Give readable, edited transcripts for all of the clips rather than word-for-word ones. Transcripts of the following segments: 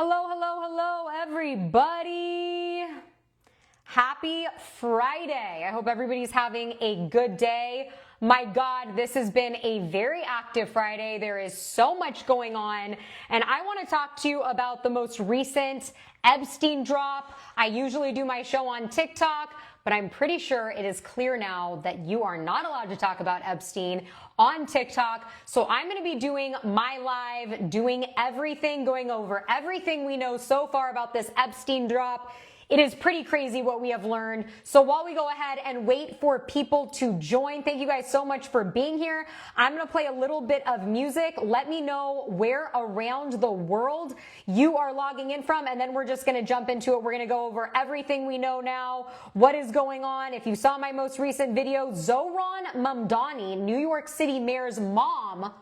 Hello, hello, hello, everybody. Happy Friday. I hope everybody's having a good day. My God, this has been a very active Friday. There is so much going on, and I want to talk to you about the most recent Epstein drop. I usually do my show on TikTok, but I'm pretty sure it is clear now that you are not allowed to talk about Epstein on TikTok. So I'm going to be doing my live, doing everything, going over everything we know so far about this Epstein drop. It is pretty crazy what we have learned. So while we go ahead and wait for people to join, thank you guys so much for being here. I'm going to play a little bit of music. Let me know where around the world you are logging in from, and then we're just going to jump into it. We're going to go over everything we know now, what is going on. If you saw my most recent video, Zohran Mamdani, New York City mayor's mom,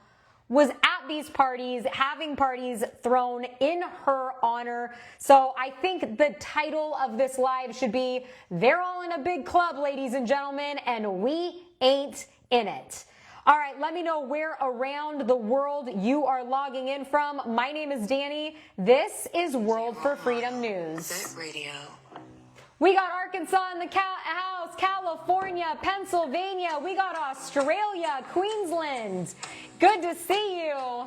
was at these parties, having parties thrown in her honor. So I think the title of this live should be, "They're all in a big club, ladies and gentlemen, and we ain't in it." All right, let me know where around the world you are logging in from. My name is Danny. This is World for Freedom News. Radio. We got Arkansas in the house, California, Pennsylvania. We got Australia, Queensland. Good to see you.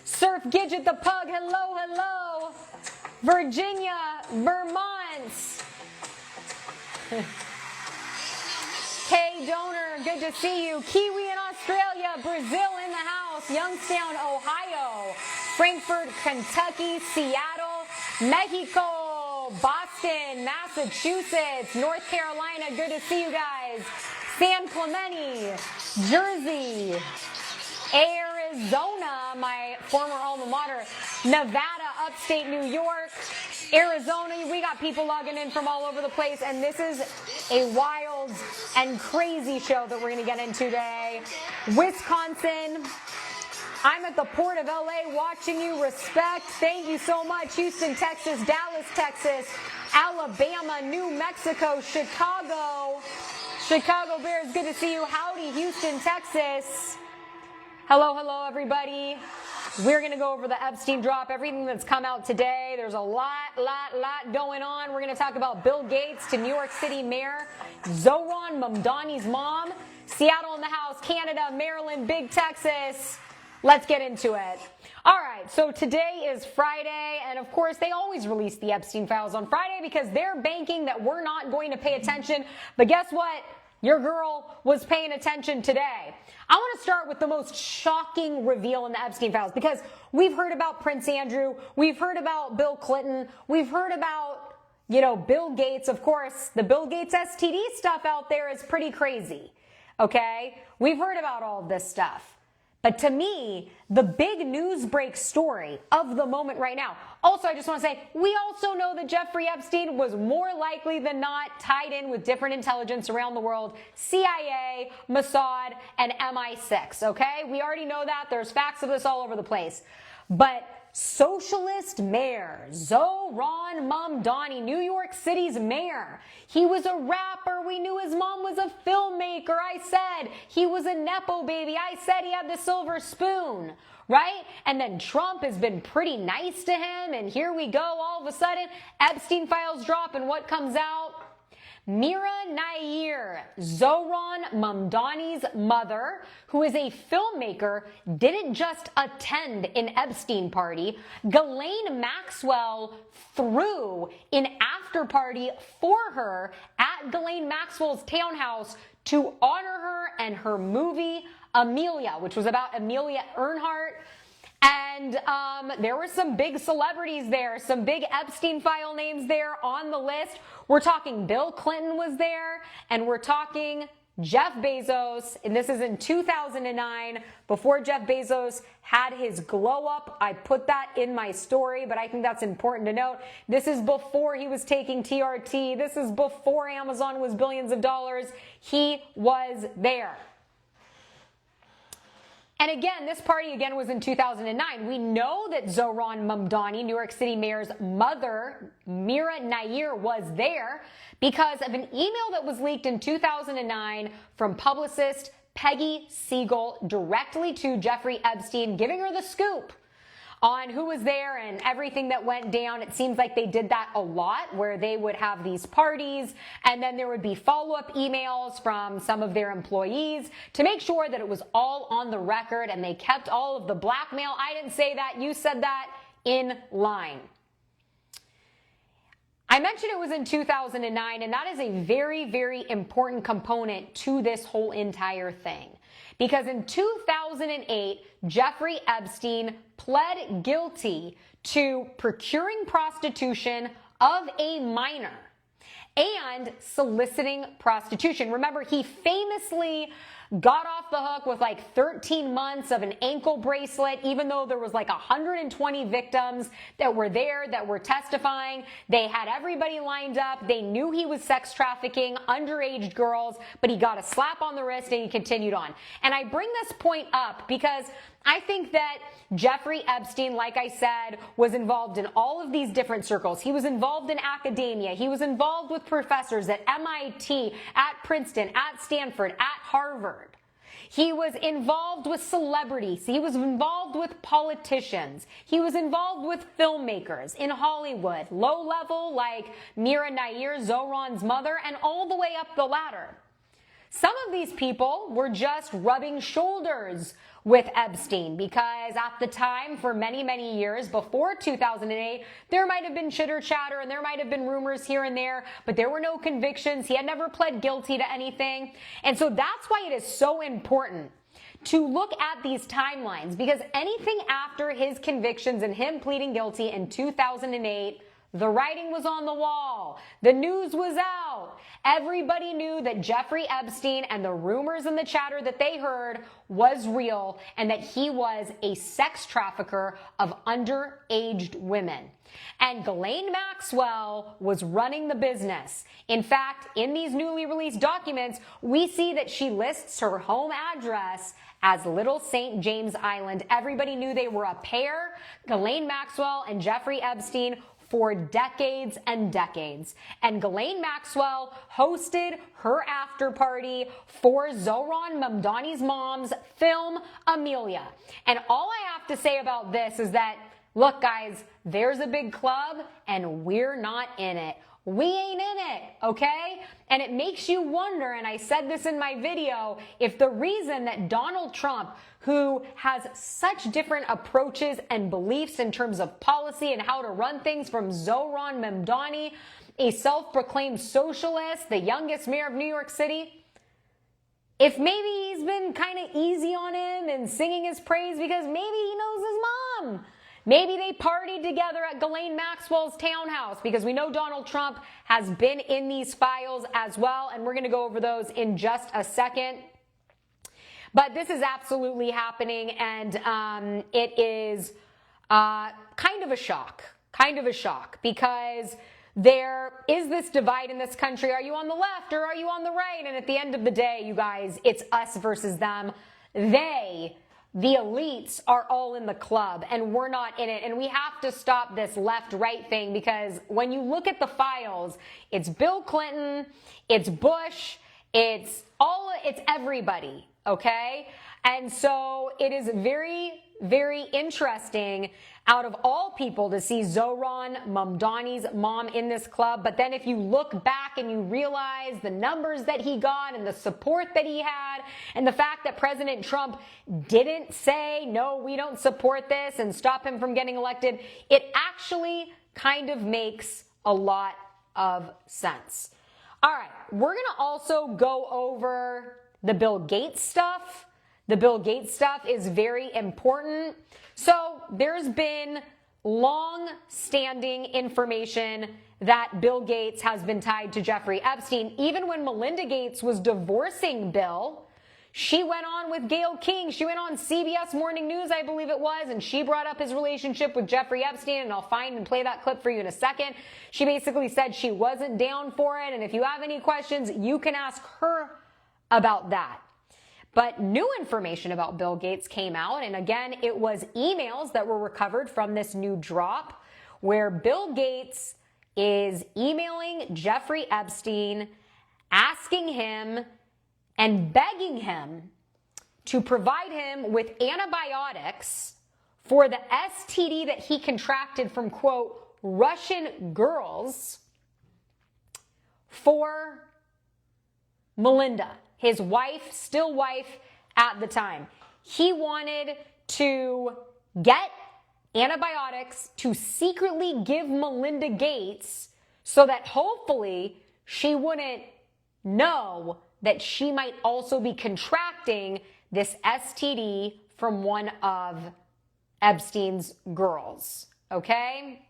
Surf Gidget the Pug, hello, hello. Virginia, Vermont. K Donor, good to see you. Kiwi in Australia, Brazil in the house, Youngstown, Ohio, Frankfurt, Kentucky, Seattle, Mexico, Boston, Massachusetts, North Carolina, good to see you guys. San Clemente, Jersey, Arizona, my former alma mater, Nevada, upstate New York, Arizona. We got people logging in from all over the place, and this is a wild and crazy show that we're going to get into today. Wisconsin. I'm at the Port of LA watching you. Respect. Thank you so much. Houston, Texas, Dallas, Texas, Alabama, New Mexico, Chicago. Chicago Bears, good to see you. Howdy, Houston, Texas. Hello, hello, everybody. We're going to go over the Epstein drop, everything that's come out today. There's a lot going on. We're going to talk about Bill Gates to New York City Mayor Zohran Mamdani's mom. Seattle in the house, Canada, Maryland, big Texas. Let's get into it. All right, so today is Friday, and of course, they always release the Epstein files on Friday because they're banking that we're not going to pay attention. But guess what? Your girl was paying attention today. I want to start with the most shocking reveal in the Epstein files because we've heard about Prince Andrew, we've heard about Bill Clinton, we've heard about, Bill Gates. Of course, the Bill Gates STD stuff out there is pretty crazy, okay? We've heard about all of this stuff. But to me, the big news break story of the moment right now. Also, I just want to say, we also know that Jeffrey Epstein was more likely than not tied in with different intelligence around the world, CIA, Mossad, and MI6, okay? We already know that. There's facts of this all over the place. But socialist mayor Zohran Mamdani, New York City's mayor. He was a rapper. We knew his mom was a filmmaker. I said he was a Nepo baby. I said he had the silver spoon, right? And then Trump has been pretty nice to him. And here we go. All of a sudden, Epstein files drop. And what comes out? Mira Nair, Zohran Mamdani's mother, who is a filmmaker, didn't just attend an Epstein party. Ghislaine Maxwell threw an after party for her at Ghislaine Maxwell's townhouse to honor her and her movie Amelia, which was about Amelia Earhart. And there were some big celebrities there, some big Epstein file names there on the list. We're talking Bill Clinton was there, and we're talking Jeff Bezos, and this is in 2009, before Jeff Bezos had his glow up. I put that in my story, but I think that's important to note. This is before he was taking TRT. This is before Amazon was billions of dollars. He was there. And again, this party again was in 2009. We know that Zohran Mamdani, New York City mayor's mother, Mira Nair, was there because of an email that was leaked in 2009 from publicist Peggy Siegel directly to Jeffrey Epstein, giving her the scoop on who was there and everything that went down. It seems like they did that a lot, where they would have these parties and then there would be follow-up emails from some of their employees to make sure that it was all on the record and they kept all of the blackmail. I didn't say that, you said that, in line. I mentioned it was in 2009, and that is a very, very important component to this whole entire thing. Because in 2008, Jeffrey Epstein pled guilty to procuring prostitution of a minor and soliciting prostitution. Remember, he famously got off the hook with like 13 months of an ankle bracelet, even though there was like 120 victims that were there that were testifying. They had everybody lined up. They knew he was sex trafficking underage girls, but he got a slap on the wrist and he continued on. And I bring this point up because I think that Jeffrey Epstein, like I said, was involved in all of these different circles. He was involved in academia. He was involved with professors at MIT, at Princeton, at Stanford, at Harvard. He was involved with celebrities. He was involved with politicians. He was involved with filmmakers in Hollywood, low level like Mira Nair, Zohran's mother, and all the way up the ladder. Some of these people were just rubbing shoulders with Epstein because at the time, for many, many years before 2008, there might have been chitter chatter and there might have been rumors here and there, but there were no convictions. He had never pled guilty to anything. And so that's why it is so important to look at these timelines, because anything after his convictions and him pleading guilty in 2008, the writing was on the wall. The news was out. Everybody knew that Jeffrey Epstein and the rumors and the chatter that they heard was real and that he was a sex trafficker of underage women. And Ghislaine Maxwell was running the business. In fact, in these newly released documents, we see that she lists her home address as Little St. James Island. Everybody knew they were a pair, Ghislaine Maxwell and Jeffrey Epstein, for decades and decades. And Ghislaine Maxwell hosted her after party for Zohran Mamdani's mom's film, Amelia. And all I have to say about this is that, look guys, there's a big club and we're not in it. We ain't in it, okay? And it makes you wonder, and I said this in my video, if the reason that Donald Trump, who has such different approaches and beliefs in terms of policy and how to run things, from Zohran Mamdani, a self-proclaimed socialist, the youngest mayor of New York City, if maybe he's been kind of easy on him and singing his praise because maybe he knows his mom. Maybe they partied together at Ghislaine Maxwell's townhouse, because we know Donald Trump has been in these files as well, and we're going to go over those in just a second. But this is absolutely happening, and it is kind of a shock, because there is this divide in this country. Are you on the left or are you on the right? And at the end of the day, you guys, it's us versus them. The elites are all in the club and we're not in it. And we have to stop this left-right thing, because when you look at the files, it's Bill Clinton, it's Bush, it's everybody, okay? And so it is very, very interesting, out of all people, to see Zohran Mamdani's mom in this club. But then if you look back and you realize the numbers that he got and the support that he had, and the fact that President Trump didn't say, no, we don't support this, and stop him from getting elected, it actually kind of makes a lot of sense. All right, we're going to also go over the Bill Gates stuff. The Bill Gates stuff is very important. So there's been long-standing information that Bill Gates has been tied to Jeffrey Epstein. Even when Melinda Gates was divorcing Bill, she went on with Gayle King. She went on CBS Morning News, I believe it was, and she brought up his relationship with Jeffrey Epstein, and I'll find and play that clip for you in a second. She basically said she wasn't down for it, and if you have any questions, you can ask her about that. But new information about Bill Gates came out, and again, it was emails that were recovered from this new drop, where Bill Gates is emailing Jeffrey Epstein, asking him and begging him to provide him with antibiotics for the STD that he contracted from, quote, Russian girls for Melinda, his wife, still wife at the time. He wanted to get antibiotics to secretly give Melinda Gates so that hopefully she wouldn't know that she might also be contracting this STD from one of Epstein's girls, okay?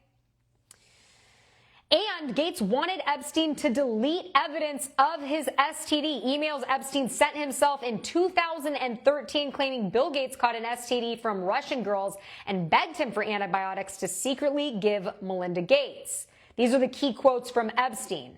And Gates wanted Epstein to delete evidence of his STD. Emails Epstein sent himself in 2013 claiming Bill Gates caught an STD from Russian girls and begged him for antibiotics to secretly give Melinda Gates. These are the key quotes from Epstein.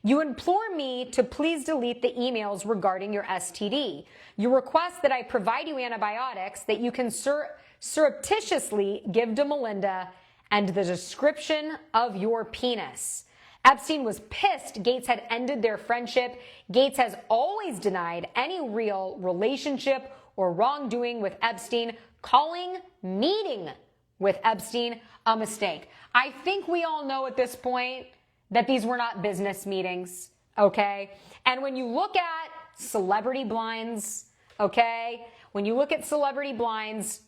You implore me to please delete the emails regarding your STD. You request that I provide you antibiotics that you can surreptitiously give to Melinda and the description of your penis. Epstein was pissed Gates had ended their friendship. Gates has always denied any real relationship or wrongdoing with Epstein, calling meeting with Epstein a mistake. I think we all know at this point that these were not business meetings, okay? And when you look at celebrity blinds, okay, when you look at celebrity blinds,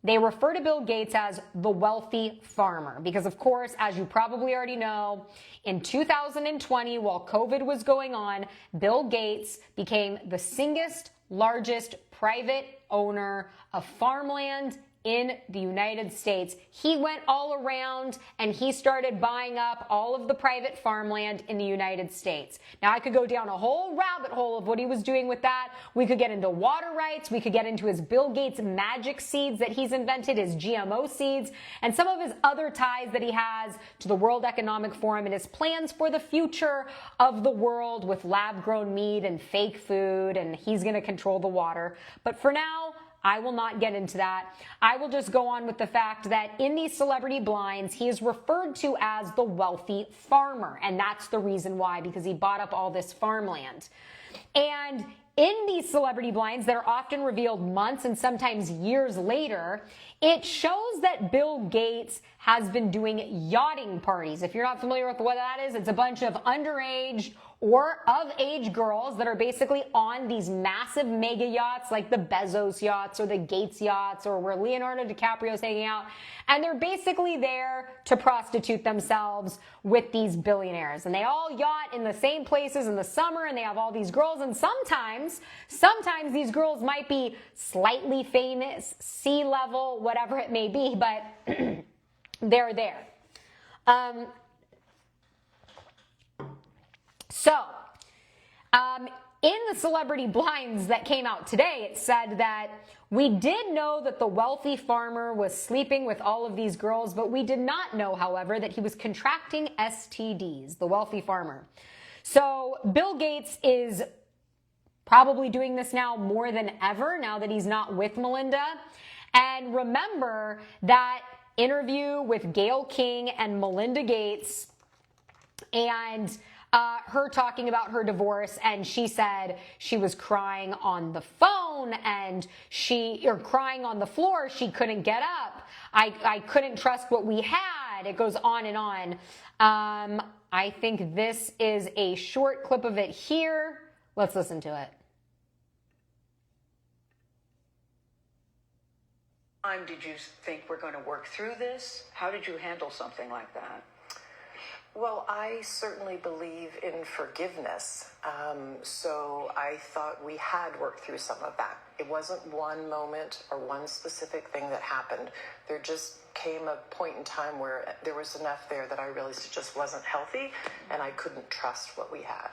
they refer to Bill Gates as the wealthy farmer because, of course, as you probably already know, in 2020, while COVID was going on, Bill Gates became the single largest private owner of farmland in the United States. He went all around and he started buying up all of the private farmland in the United States. Now, I could go down a whole rabbit hole of what he was doing with that. We could get into water rights. We could get into his Bill Gates magic seeds that he's invented, his GMO seeds, and some of his other ties that he has to the World Economic Forum and his plans for the future of the world with lab-grown meat and fake food, and he's going to control the water. But for now, I will not get into that. I will just go on with the fact that in these celebrity blinds, he is referred to as the wealthy farmer. And that's the reason why, because he bought up all this farmland. And in these celebrity blinds that are often revealed months and sometimes years later, it shows that Bill Gates has been doing yachting parties. If you're not familiar with what that is, it's a bunch of underage or of-age girls that are basically on these massive mega yachts like the Bezos yachts or the Gates yachts or where Leonardo DiCaprio's hanging out. And they're basically there to prostitute themselves with these billionaires. And they all yacht in the same places in the summer and they have all these girls. And sometimes these girls might be slightly famous, sea level, whatever it may be, but they're there. In the celebrity blinds that came out today, it said that we did know that the wealthy farmer was sleeping with all of these girls, but we did not know, however, that he was contracting STDs, the wealthy farmer. So Bill Gates is probably doing this now more than ever, now that he's not with Melinda. And remember that interview with Gayle King and Melinda Gates and her talking about her divorce, and she said she was crying on the phone and crying on the floor. She couldn't get up. I couldn't trust what we had. It goes on and on. I think this is a short clip of it here. Let's listen to it. Did you think we're going to work through this? How did you handle something like that? Well, I certainly believe in forgiveness. So I thought we had worked through some of that. It wasn't one moment or one specific thing that happened. There just came a point in time where there was enough there that I realized it just wasn't healthy and I couldn't trust what we had.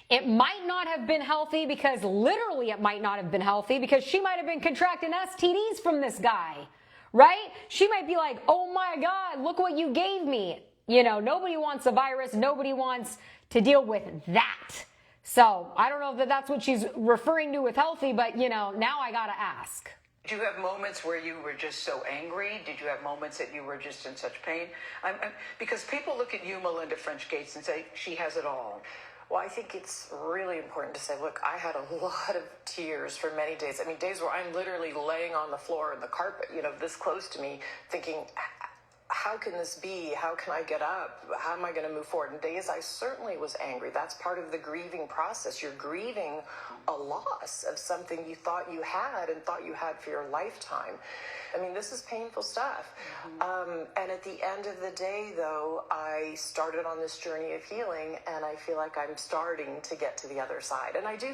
It might not have been healthy because literally it might not have been healthy because she might have been contracting STDs from this guy, right? She might be like, oh my God, look what you gave me. You know, nobody wants a virus. Nobody wants to deal with that. So I don't know if that's what she's referring to with healthy, but, you know, now I got to ask. Did you have moments where you were just so angry? Did you have moments that you were just in such pain? Because people look at you, Melinda French Gates, and say, she has it all. Well, I think it's really important to say, look, I had a lot of tears for many days. I mean, days where I'm literally laying on the floor in the carpet, this close to me, thinking, how can this be? How can I get up? How am I going to move forward? And days I certainly was angry. That's part of the grieving process. You're grieving a loss of something you thought you had and thought you had for your lifetime. I mean, this is painful stuff. And at the end of the day, though, I started on this journey of healing, and I feel like I'm starting to get to the other side. And I do.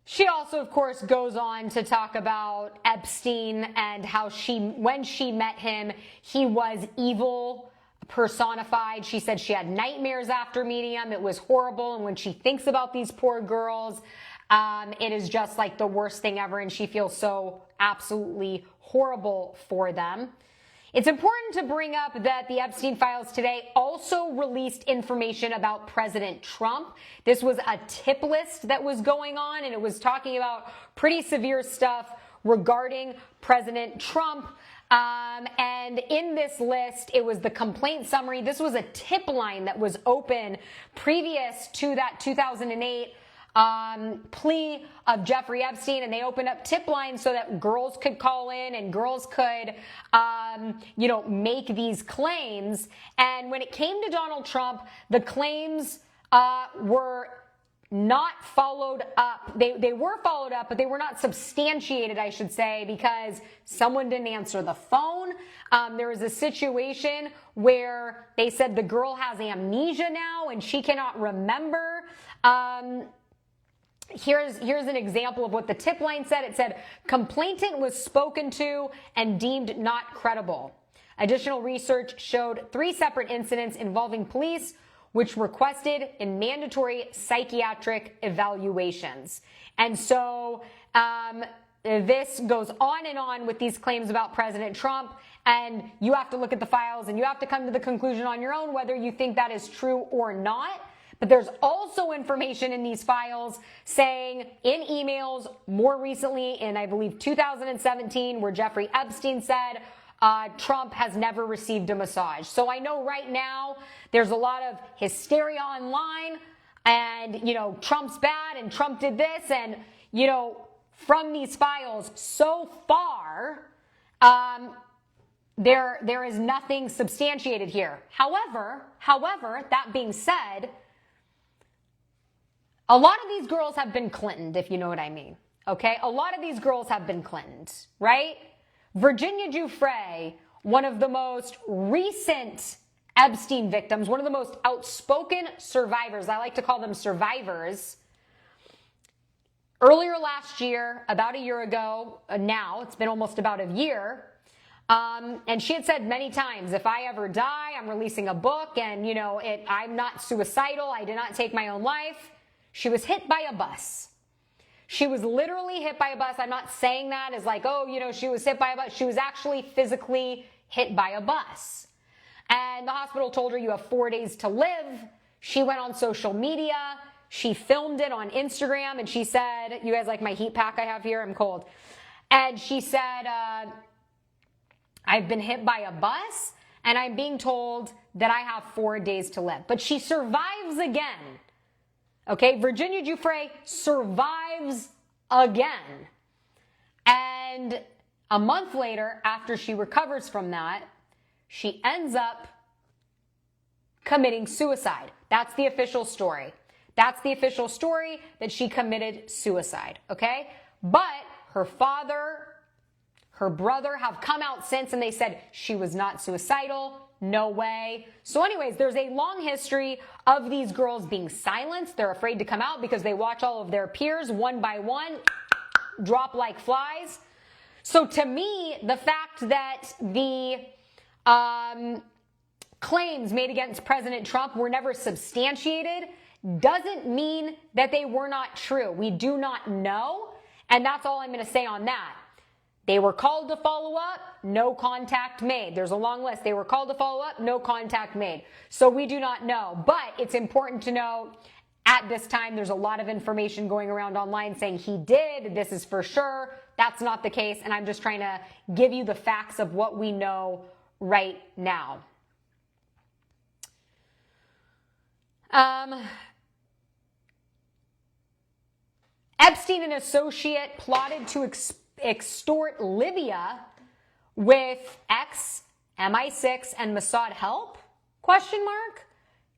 She also, of course, goes on to talk about Epstein and how when she met him, he was evil personified. She said she had nightmares after meeting him. It was horrible. And when she thinks about these poor girls, it is just like the worst thing ever. And she feels so absolutely horrible for them. It's important to bring up that the Epstein files today also released information about President Trump. This was a tip list that was going on, and it was talking about pretty severe stuff regarding President Trump. And in this list, it was the complaint summary. This was a tip line that was open previous to that 2008 plea of Jeffrey Epstein, and they opened up tip lines so that girls could call in and girls could, make these claims. And when it came to Donald Trump, the claims were not followed up. They were followed up, but they were not substantiated, I should say, because someone didn't answer the phone. There was a situation where they said the girl has amnesia now and she cannot remember. Here's an example of what the tip line said. It said, complainant was spoken to and deemed not credible. Additional research showed 3 separate incidents involving police which requested in mandatory psychiatric evaluations. And so this goes on and on with these claims about President Trump, and you have to look at the files and you have to come to the conclusion on your own whether you think that is true or not. But there's also information in these files saying in emails more recently in, I believe, 2017, where Jeffrey Epstein said Trump has never received a massage. So I know right now there's a lot of hysteria online and, Trump's bad and Trump did this. And, from these files so far, there is nothing substantiated here. However, that being said, a lot of these girls have been Clintoned, if you know what I mean. Okay? A lot of these girls have been Clintoned, right? Virginia Giuffre, one of the most recent Epstein victims, one of the most outspoken survivors, I like to call them survivors, earlier last year, about a year ago, now, it's been almost about a year, and she had said many times, if I ever die, I'm releasing a book, and, I'm not suicidal, I did not take my own life. She was hit by a bus. She was literally hit by a bus. I'm not saying that as like, she was hit by a bus. She was actually physically hit by a bus. And the hospital told her you have 4 days to live. She went on social media. She filmed it on Instagram. And she said, you guys like my heat pack I have here? I'm cold. And she said, I've been hit by a bus and I'm being told that I have 4 days to live. But she survives again. Okay, Virginia Giuffre survives again. And a month later, after she recovers from that, she ends up committing suicide. That's the official story. That's the official story, that she committed suicide, okay? But her father, her brother have come out since and they said she was not suicidal. No way. So anyways, there's a long history of these girls being silenced. They're afraid to come out because they watch all of their peers one by one drop like flies. So to me, the fact that the claims made against President Trump were never substantiated doesn't mean that they were not true. We do not know. And that's all I'm going to say on that. They were called to follow up, no contact made. There's a long list. They were called to follow up, no contact made. So we do not know. But it's important to know at this time there's a lot of information going around online saying he did. This is for sure. That's not the case. And I'm just trying to give you the facts of what we know right now. Epstein and associate plotted to extort Libya with MI6 and Mossad help? Question mark.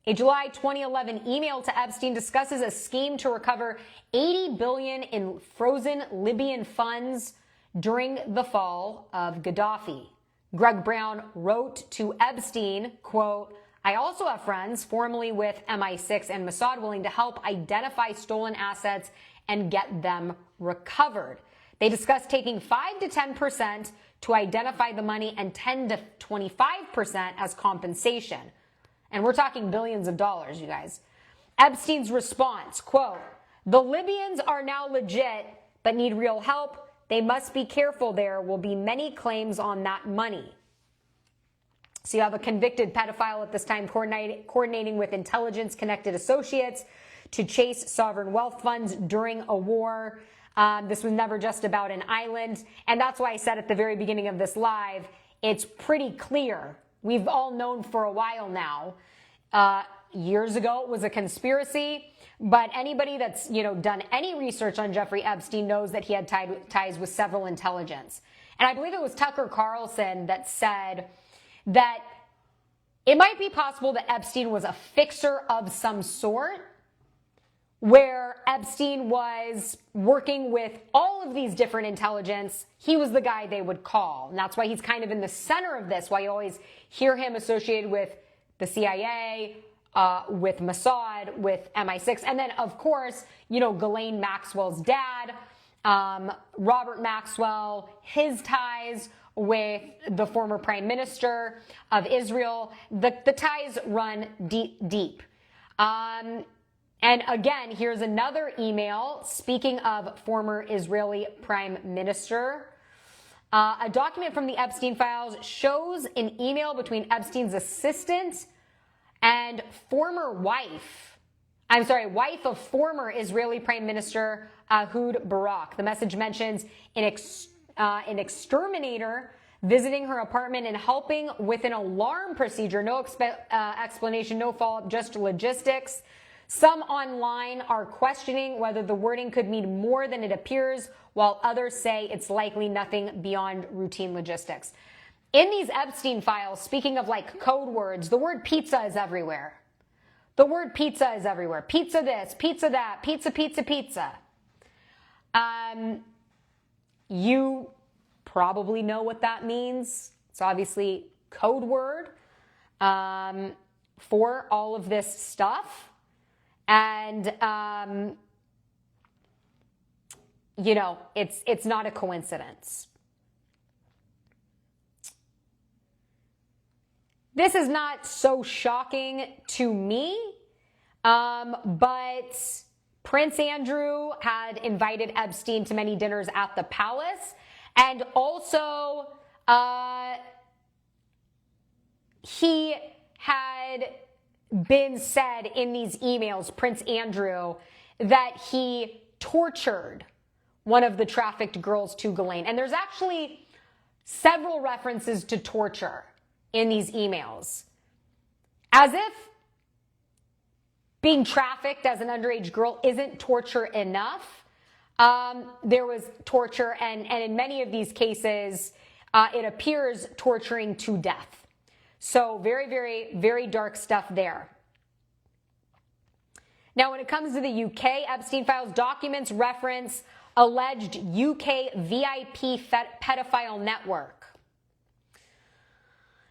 A July 2011 email to Epstein discusses a scheme to recover $80 billion in frozen Libyan funds during the fall of Gaddafi. Greg Brown wrote to Epstein, quote, I also have friends formerly with MI6 and Mossad willing to help identify stolen assets and get them recovered. They discussed taking 5 to 10% to identify the money and 10 to 25% as compensation. And we're talking billions of dollars, you guys. Epstein's response, quote, the Libyans are now legit, but need real help. They must be careful. There will be many claims on that money. So you have a convicted pedophile at this time coordinating with intelligence-connected associates to chase sovereign wealth funds during a war. This was never just about an island. And that's why I said at the very beginning of this live, it's pretty clear. We've all known for a while now. Years ago, it was a conspiracy. But anybody that's, done any research on Jeffrey Epstein knows that he had ties with several intelligence. And I believe it was Tucker Carlson that said that it might be possible that Epstein was a fixer of some sort, where Epstein was working with all of these different intelligence. He was the guy they would call. And that's why he's kind of in the center of this, why you always hear him associated with the CIA, with Mossad, with MI6. And then, of course, Ghislaine Maxwell's dad, Robert Maxwell, his ties with the former prime minister of Israel. The ties run deep. And again, here's another email. Speaking of former Israeli prime minister, a document from the Epstein files shows an email between Epstein's assistant and wife of former Israeli prime minister Ehud Barak. The message mentions an exterminator visiting her apartment and helping with an alarm procedure. No explanation, no follow-up, just logistics. Some online are questioning whether the wording could mean more than it appears, while others say it's likely nothing beyond routine logistics. In these Epstein files, speaking of code words, the word pizza is everywhere. The word pizza is everywhere. Pizza this, pizza that, pizza, pizza, pizza. You probably know what that means. It's obviously code word for all of this stuff. And, it's not a coincidence. This is not so shocking to me, but Prince Andrew had invited Epstein to many dinners at the palace. And also, he had been said in these emails, Prince Andrew, that he tortured one of the trafficked girls to Ghislaine. And there's actually several references to torture in these emails. As if being trafficked as an underage girl isn't torture enough. There was torture, and in many of these cases, it appears torturing to death. So very, very, very dark stuff there. Now, when it comes to the UK, Epstein files documents reference alleged UK VIP pedophile network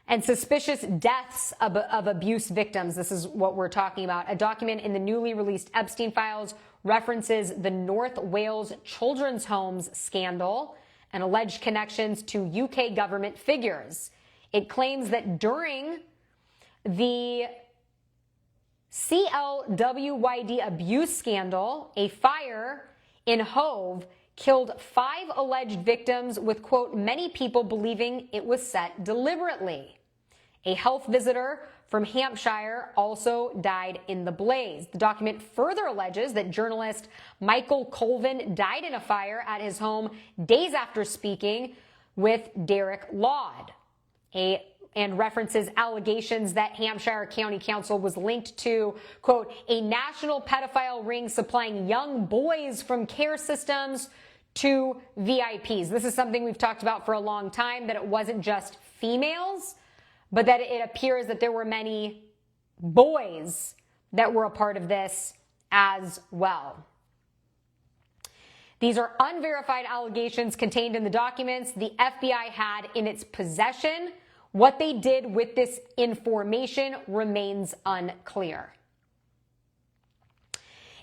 and suspicious deaths of abuse victims. This is what we're talking about. A document in the newly released Epstein files references the North Wales Children's Homes scandal and alleged connections to UK government figures. It claims that during the CLWYD abuse scandal, a fire in Hove killed 5 alleged victims with, quote, many people believing it was set deliberately. A health visitor from Hampshire also died in the blaze. The document further alleges that journalist Michael Colvin died in a fire at his home days after speaking with Derek Laud. A and references allegations that Hampshire County Council was linked to, quote, a national pedophile ring supplying young boys from care systems to VIPs. This is something we've talked about for a long time, that it wasn't just females, but that it appears that there were many boys that were a part of this as well. These are unverified allegations contained in the documents the FBI had in its possession. What they did with this information remains unclear.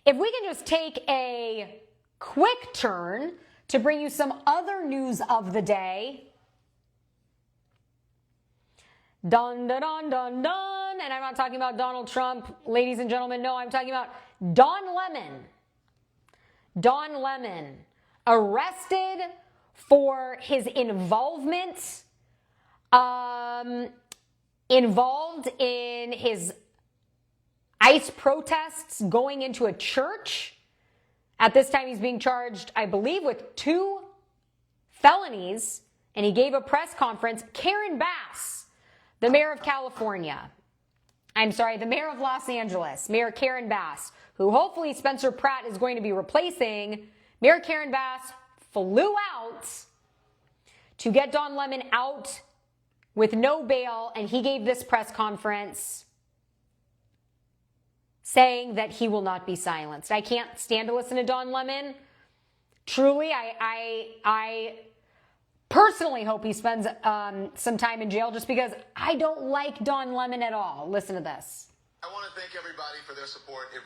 If we can just take a quick turn to bring you some other news of the day. Dun, dun, dun, dun, dun. And I'm not talking about Donald Trump, ladies and gentlemen. No, I'm talking about Don Lemon. Don Lemon, arrested for his involvement, involved in his ICE protests going into a church. At this time, he's being charged, I believe, with 2 felonies, and he gave a press conference. Karen Bass, the mayor of the mayor of Los Angeles, Mayor Karen Bass, who hopefully Spencer Pratt is going to be replacing. Mayor Karen Bass flew out to get Don Lemon out with no bail, and he gave this press conference saying that he will not be silenced. I can't stand to listen to Don Lemon. Truly, I personally hope he spends some time in jail, just because I don't like Don Lemon at all. Listen to this. I want to thank everybody for their support. It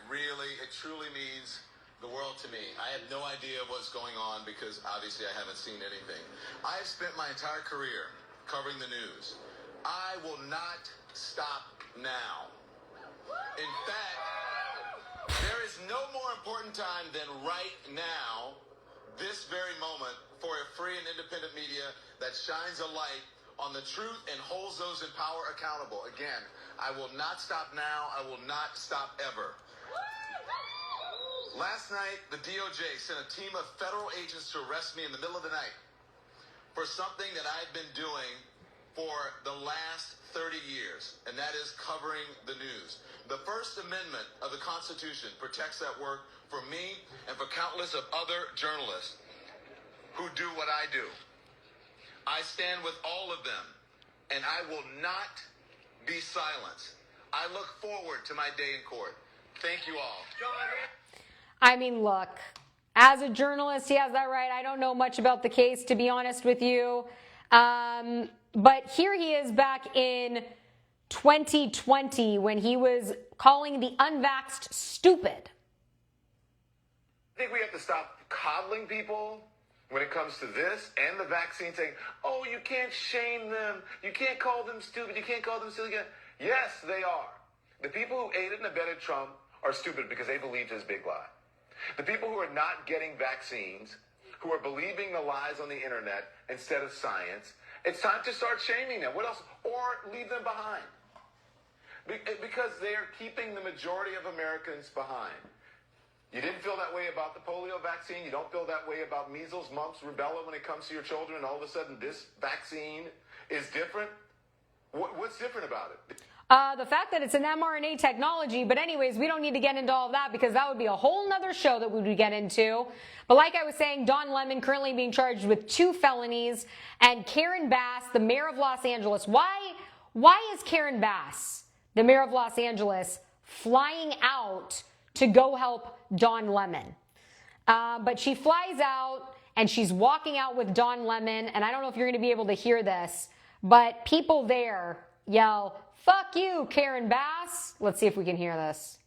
truly means the world to me. I have no idea what's going on because obviously I haven't seen anything. I've spent my entire career covering the news. I will not stop now. In fact, there is no more important time than right now, this very moment, for a free and independent media that shines a light on the truth and holds those in power accountable. Again, I will not stop now. I will not stop ever. Last night, the DOJ sent a team of federal agents to arrest me in the middle of the night for something that I've been doing for the last 30 years, and that is covering the news. The First Amendment of the Constitution protects that work for me and for countless of other journalists who do what I do. I stand with all of them, and I will not be silenced. I look forward to my day in court. Thank you all. I mean, look, as a journalist, he has that right. I don't know much about the case, to be honest with you. But here he is back in 2020 when he was calling the unvaxxed stupid. I think we have to stop coddling people when it comes to this and the vaccine, saying, oh, you can't shame them. You can't call them stupid. You can't call them silly. Yes, they are. The people who aided and abetted Trump are stupid because they believed his big lie. The people who are not getting vaccines, who are believing the lies on the internet instead of science, it's time to start shaming them. What else? Or leave them behind. Because they are keeping the majority of Americans behind. You didn't feel that way about the polio vaccine. You don't feel that way about measles, mumps, rubella when it comes to your children. And all of a sudden, this vaccine is different. What's different about it? The fact that it's an mRNA technology. But anyways, we don't need to get into all of that because that would be a whole nother show that we would get into. But like I was saying, Don Lemon currently being charged with 2 felonies. And Karen Bass, the mayor of Los Angeles. Why is Karen Bass, the mayor of Los Angeles, flying out to go help Don Lemon? But she flies out and she's walking out with Don Lemon. And I don't know if you're going to be able to hear this, but people there yell, "Fuck you, Karen Bass." Let's see if we can hear this.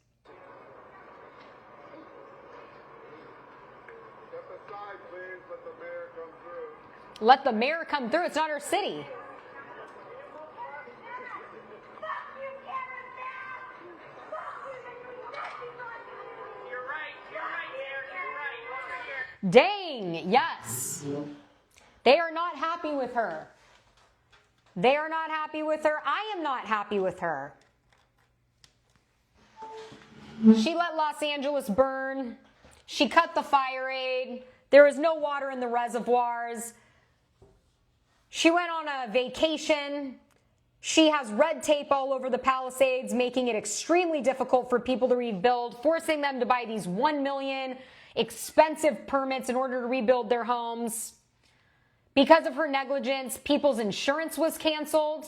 Step aside, please. Let the mayor come through. Let the mayor come through. It's not her city. Dang, yes. They are not happy with her. They are not happy with her. I am not happy with her. She let Los Angeles burn. She cut the fire aid. There is no water in the reservoirs. She went on a vacation. She has red tape all over the Palisades, making it extremely difficult for people to rebuild, forcing them to buy these $1 million expensive permits in order to rebuild their homes. Because of her negligence, people's insurance was canceled.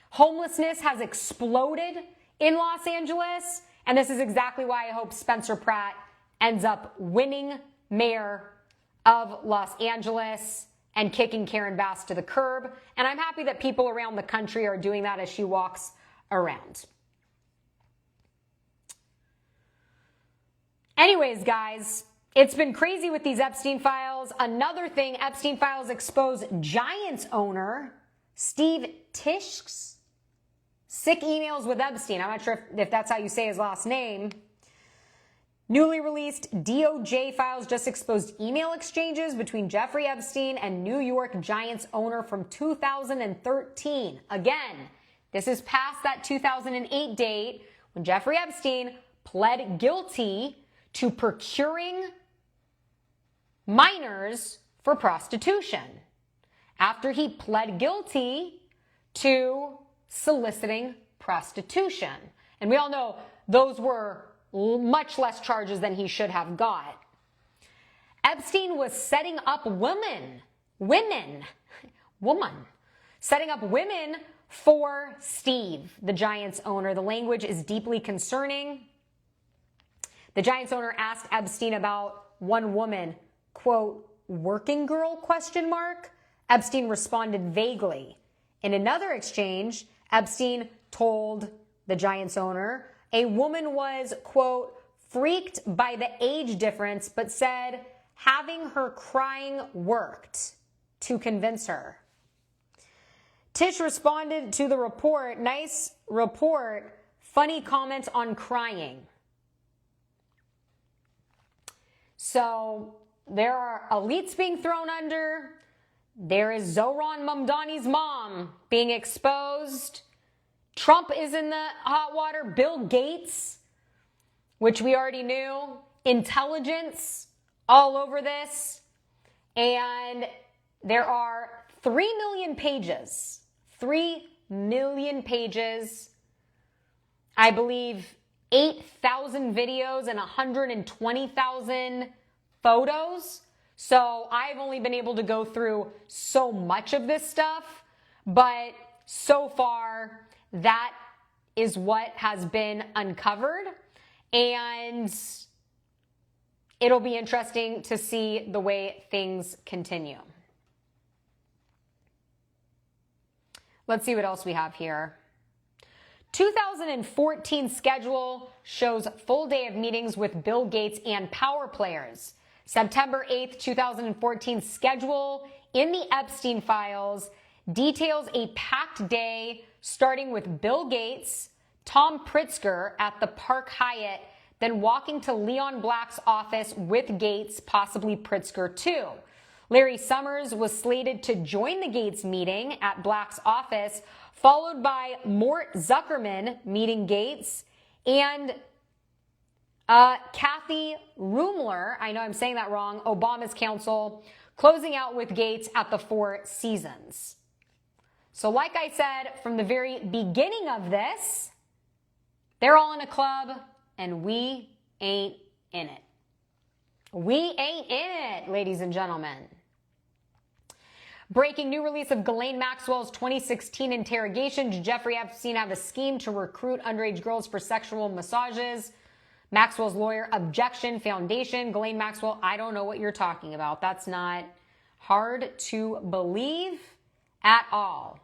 Homelessness has exploded in Los Angeles. And this is exactly why I hope Spencer Pratt ends up winning mayor of Los Angeles and kicking Karen Bass to the curb. And I'm happy that people around the country are doing that as she walks around. Anyways, guys, it's been crazy with these Epstein files. Another thing, Epstein files expose Giants owner Steve Tisch's sick emails with Epstein. I'm not sure if that's how you say his last name. Newly released DOJ files just exposed email exchanges between Jeffrey Epstein and New York Giants owner from 2013. Again, this is past that 2008 date when Jeffrey Epstein pled guilty to procuring minors for prostitution after he pled guilty to soliciting prostitution. And we all know those were much less charges than he should have got. Epstein was setting up setting up women for Steve, the Giants owner. The language is deeply concerning. The Giants owner asked Epstein about one woman, quote, working girl, question mark. Epstein responded vaguely. In another exchange, Epstein told the Giants owner a woman was, quote, freaked by the age difference, but said having her crying worked to convince her. Tisch responded to the report, nice report, funny comments on crying. So there are elites being thrown under. There is Zohran Mamdani's mom being exposed. Trump is in the hot water. Bill Gates, which we already knew. Intelligence all over this. And there are 3 million pages. 3 million pages. I believe 8,000 videos and 120,000 photos. So I've only been able to go through so much of this stuff. But so far, that is what has been uncovered, and it'll be interesting to see the way things continue. Let's see what else we have here. 2014 schedule shows full day of meetings with Bill Gates and power players. September 8th, 2014 schedule in the Epstein files details a packed day starting with Bill Gates, Tom Pritzker at the Park Hyatt, then walking to Leon Black's office with Gates, possibly Pritzker too. Larry Summers was slated to join the Gates meeting at Black's office, followed by Mort Zuckerman meeting Gates and Kathy Rumler, I know I'm saying that wrong, Obama's counsel, closing out with Gates at the Four Seasons. So like I said from the very beginning of this, they're all in a club and we ain't in it. We ain't in it, ladies and gentlemen. Breaking new release of Ghislaine Maxwell's 2016 interrogation. Did Jeffrey Epstein have a scheme to recruit underage girls for sexual massages? Maxwell's lawyer, objection, foundation. Ghislaine Maxwell, I don't know what you're talking about. That's not hard to believe at all.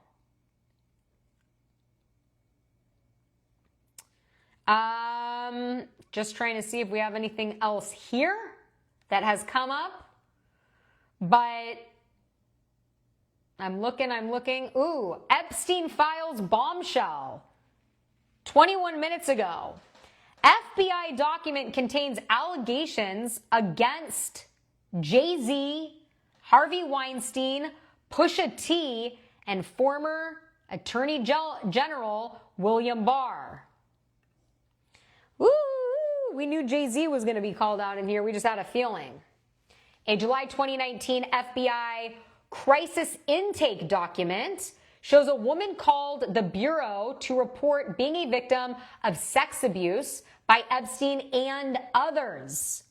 Just trying to see if we have anything else here that has come up. But I'm looking. Ooh, Epstein files bombshell. 21 minutes ago. FBI document contains allegations against Jay-Z, Harvey Weinstein, Pusha T, and former Attorney General William Barr. Woo! We knew Jay-Z was going to be called out in here. We just had a feeling. A July 2019 FBI crisis intake document shows a woman called the Bureau to report being a victim of sex abuse by Epstein and others.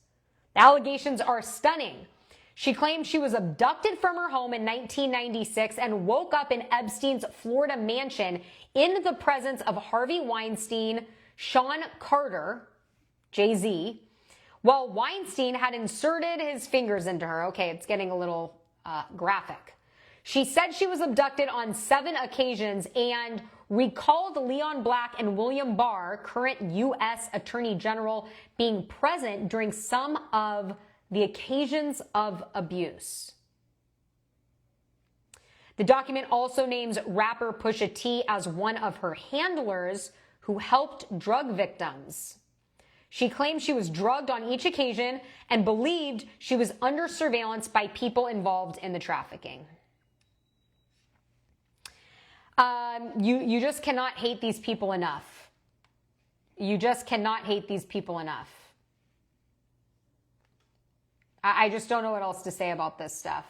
The allegations are stunning. She claimed she was abducted from her home in 1996 and woke up in Epstein's Florida mansion in the presence of Harvey Weinstein, Sean Carter, Jay-Z, while Weinstein had inserted his fingers into her. Okay, it's getting a little graphic. She said she was abducted on 7 occasions and recalled Leon Black and William Barr, current U.S. Attorney General, being present during some of the occasions of abuse. The document also names rapper Pusha T as one of her handlers who helped drug victims. She claimed she was drugged on each occasion and believed she was under surveillance by people involved in the trafficking. You just cannot hate these people enough. You just cannot hate these people enough. I just don't know what else to say about this stuff.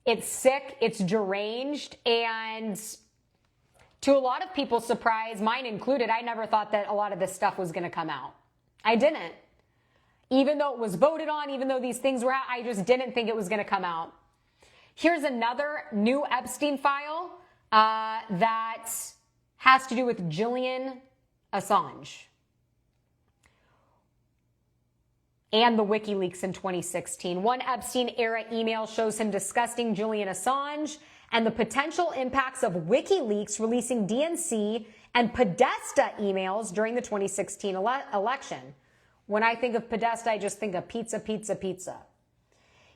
It's sick, it's deranged, and to a lot of people's surprise, mine included, I never thought that a lot of this stuff was going to come out. I didn't. Even though it was voted on, even though these things were out, I just didn't think it was going to come out. Here's another new Epstein file that has to do with Julian Assange and the WikiLeaks in 2016. One Epstein-era email shows him discussing Julian Assange and the potential impacts of WikiLeaks releasing DNC and Podesta emails during the 2016 election. When I think of Podesta, I just think of pizza, pizza, pizza.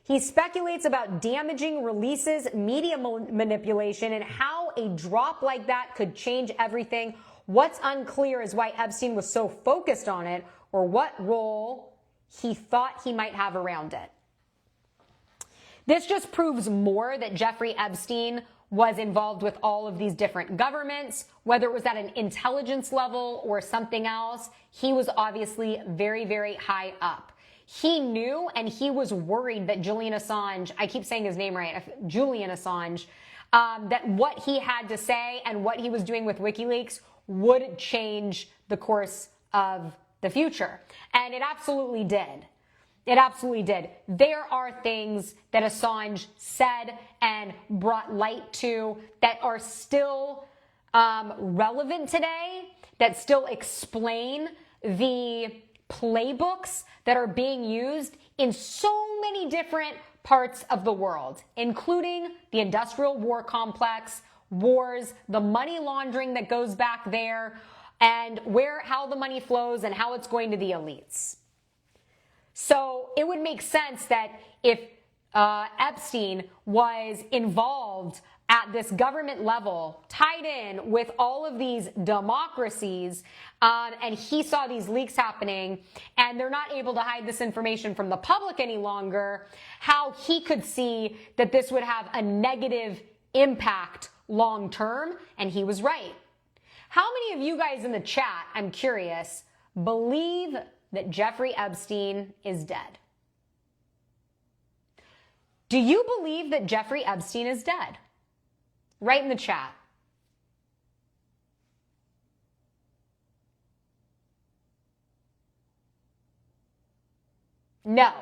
He speculates about damaging releases, media manipulation, and how a drop like that could change everything. What's unclear is why Epstein was so focused on it, or what role he thought he might have around it. This just proves more that Jeffrey Epstein was involved with all of these different governments, whether it was at an intelligence level or something else. He was obviously very, very high up. He knew and he was worried that Julian Assange, I keep saying his name right, Julian Assange, that what he had to say and what he was doing with WikiLeaks would change the course of the future. And it absolutely did. It absolutely did. There are things that Assange said and brought light to that are still relevant today, that still explain the playbooks that are being used in so many different parts of the world, including the industrial war complex, wars, the money laundering that goes back there, and how the money flows and how it's going to the elites. So it would make sense that if Epstein was involved at this government level, tied in with all of these democracies, and he saw these leaks happening, and they're not able to hide this information from the public any longer, how he could see that this would have a negative impact long term, and he was right. How many of you guys in the chat, I'm curious, believe that Jeffrey Epstein is dead? Do you believe that Jeffrey Epstein is dead? Write in the chat. No.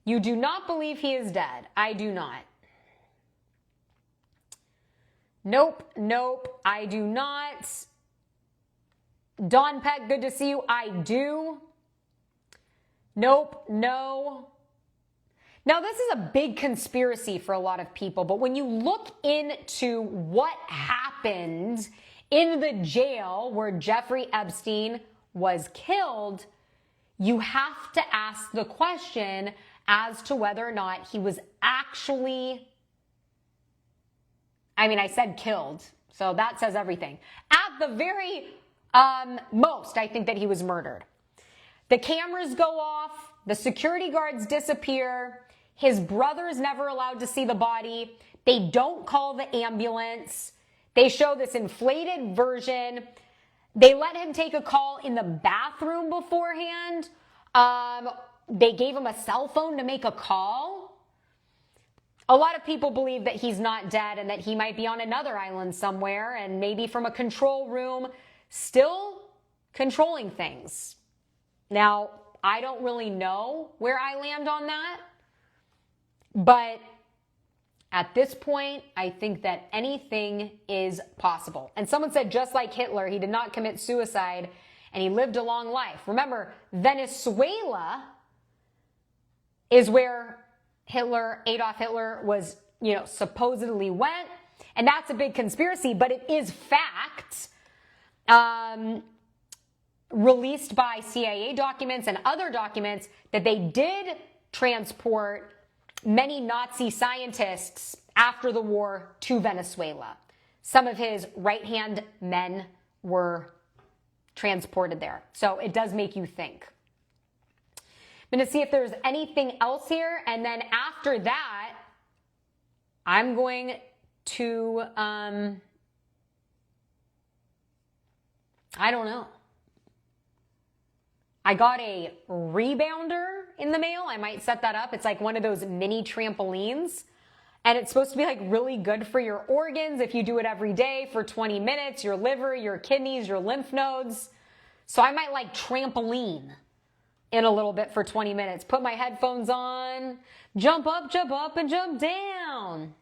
You do not believe he is dead. I do not. Nope, nope, I do not. Don Peck, good to see you. I do. Nope, no. Now, this is a big conspiracy for a lot of people, but when you look into what happened in the jail where Jeffrey Epstein was killed, you have to ask the question as to whether or not he was actually, I said killed, so that says everything. At the very most, I think that he was murdered. The cameras go off, the security guards disappear, his brother's never allowed to see the body, they don't call the ambulance, they show this inflated version, they let him take a call in the bathroom beforehand, they gave him a cell phone to make a call. A lot of people believe that he's not dead and that he might be on another island somewhere and maybe from a control room still controlling things. Now, I don't really know where I land on that, but at this point, I think that anything is possible. And someone said, just like Hitler, he did not commit suicide and he lived a long life. Remember, Venezuela is where Adolf Hitler was, supposedly went. And that's a big conspiracy, but it is fact. Released by CIA documents and other documents that they did transport many Nazi scientists after the war to Venezuela. Some of his right-hand men were transported there. So it does make you think. I'm going to see if there's anything else here. And then after that, I'm going to, I don't know. I got a rebounder in the mail. I might set that up. It's like one of those mini trampolines. And it's supposed to be like really good for your organs if you do it every day for 20 minutes, your liver, your kidneys, your lymph nodes. So I might like trampoline in a little bit for 20 minutes. Put my headphones on, jump up, and jump down.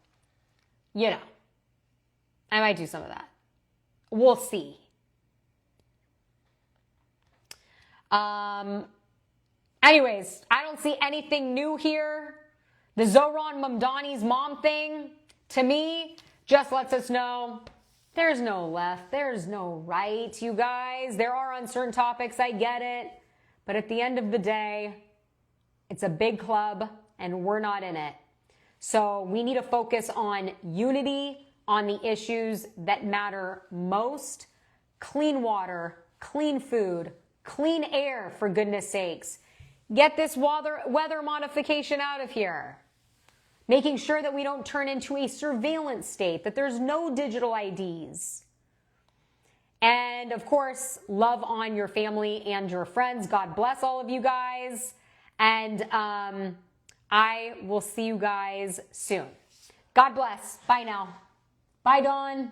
I might do some of that. We'll see. Anyways, I don't see anything new here. The Zohran Mamdani's mom thing, to me, just lets us know there's no left, there's no right, you guys. There are uncertain topics, I get it. But at the end of the day, it's a big club and we're not in it. So we need to focus on unity, on the issues that matter most. Clean water, clean food, clean air, for goodness sakes. Get this weather modification out of here. Making sure that we don't turn into a surveillance state, that there's no digital IDs. And of course, love on your family and your friends. God bless all of you guys. And I will see you guys soon. God bless. Bye now. Bye, Dawn.